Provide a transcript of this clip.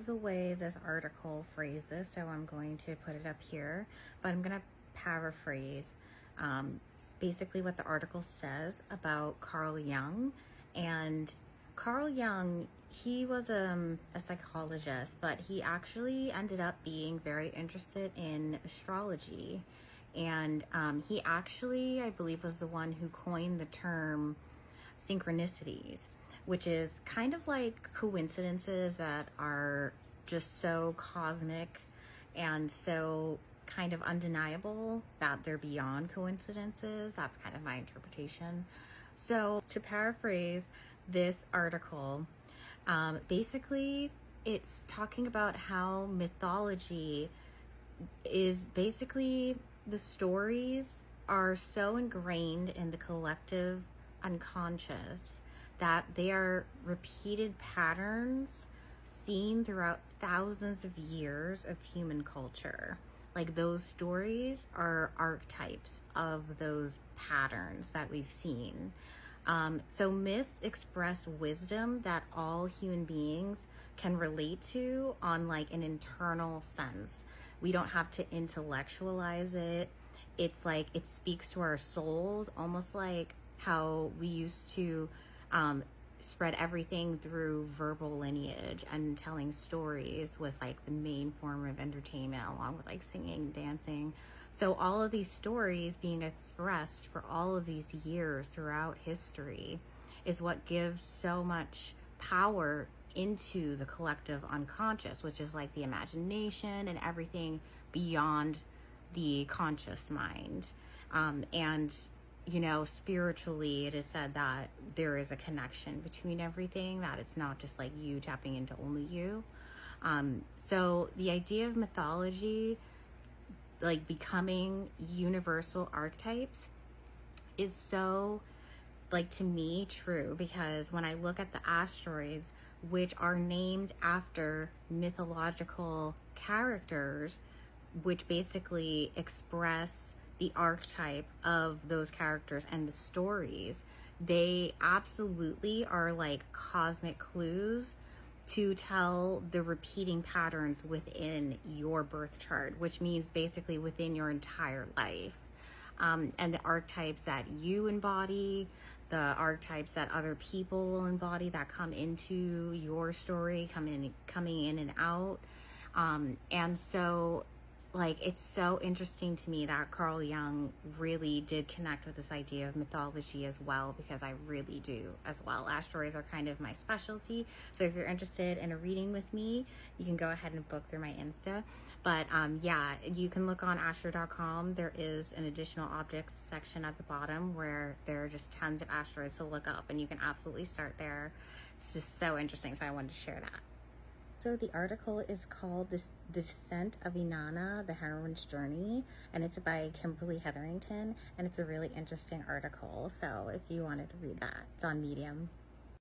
love the way this article phrased this, so I'm going to put it up here, but I'm going to paraphrase basically what the article says about Carl Jung. And Carl Jung, he was a psychologist, but he actually ended up being very interested in astrology. And he actually, I believe, was the one who coined the term synchronicities, which is kind of like coincidences that are just so cosmic and so kind of undeniable that they're beyond coincidences. That's kind of my interpretation. So to paraphrase this article, basically it's talking about how mythology is basically, the stories are so ingrained in the collective unconscious that they are repeated patterns seen throughout thousands of years of human culture. Like, those stories are archetypes of those patterns that we've seen. So myths express wisdom that all human beings can relate to on like an internal sense. We don't have to intellectualize it. It's like it speaks to our souls, almost like how we used to spread everything through verbal lineage, and telling stories was like the main form of entertainment, along with like singing, dancing. So all of these stories being expressed for all of these years throughout history is what gives so much power into the collective unconscious, which is like the imagination and everything beyond the conscious mind. And you know, spiritually, it is said that there is a connection between everything, that it's not just like you tapping into only you. So the idea of mythology, like becoming universal archetypes, is so, like, to me, true, because when I look at the asteroids, which are named after mythological characters, which basically express the archetype of those characters and the stories, they absolutely are like cosmic clues to tell the repeating patterns within your birth chart, which means basically within your entire life. And the archetypes that you embody, the archetypes that other people will embody that come into your story, coming in and out. And so, like, it's so interesting to me that Carl Jung really did connect with this idea of mythology as well, because I really do as well. Asteroids are kind of my specialty. So if you're interested in a reading with me, you can go ahead and book through my Insta. But yeah, you can look on astro.com. There is an additional objects section at the bottom where there are just tons of asteroids to look up, and you can absolutely start there. It's just so interesting. So I wanted to share that. So the article is called The Descent of Inanna, The Heroine's Journey, and it's by Kimberly Hetherington, and it's a really interesting article. So if you wanted to read that, it's on Medium.